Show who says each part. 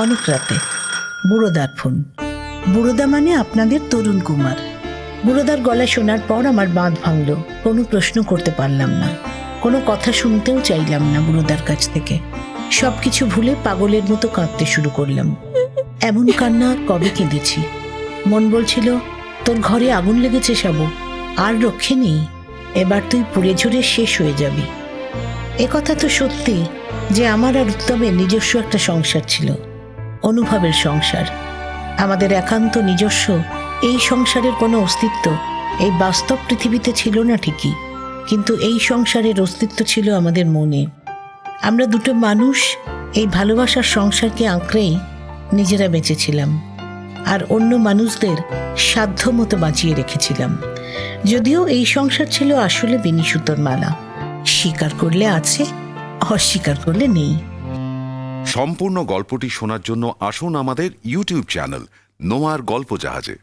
Speaker 1: অনেক রাতে বুড়োদার ফোন। বুড়োদা মানে আপনাদের তরুণ কুমার। বুড়োদার গলা শোনার পর আমার বাঁধ ভাঙল। কোনো প্রশ্ন করতে পারলাম না, কোনো কথা শুনতেও চাইলাম না বুড়োদার কাছ থেকে। সবকিছু ভুলে পাগলের মতো কাঁদতে শুরু করলাম। এমন কান্না কবে কেঁদেছি। মন বলছিল, তোর ঘরে আগুন লেগেছে সাবু, আর রক্ষে নেই, এবার তুই পুড়ে ঝরে শেষ হয়ে যাবি। কথা তো সত্যি যে আমার আর উত্তমের নিজস্ব একটা সংসার ছিল, অনুভবের সংসার। আমাদের একান্ত নিজস্ব এই সংসারের কোনো অস্তিত্ব এই বাস্তব পৃথিবীতে ছিল না ঠিকই, কিন্তু এই সংসারের অস্তিত্ব ছিল আমাদের মনে। আমরা দুটো মানুষ এই ভালোবাসার সংসারকে আঁকড়েই নিজেরা বেঁচেছিলাম, আর অন্য মানুষদের সাধ্য মতো বাঁচিয়ে রেখেছিলাম। যদিও এই সংসার ছিল আসলে বেনি সুতোর মালা, স্বীকার করলে আছে, অস্বীকার করলে নেই।
Speaker 2: সম্পূর্ণ গল্পটি শোনার জন্য আসুন আমাদের ইউটিউব চ্যানেল নোয়ার গল্প জাহাজে।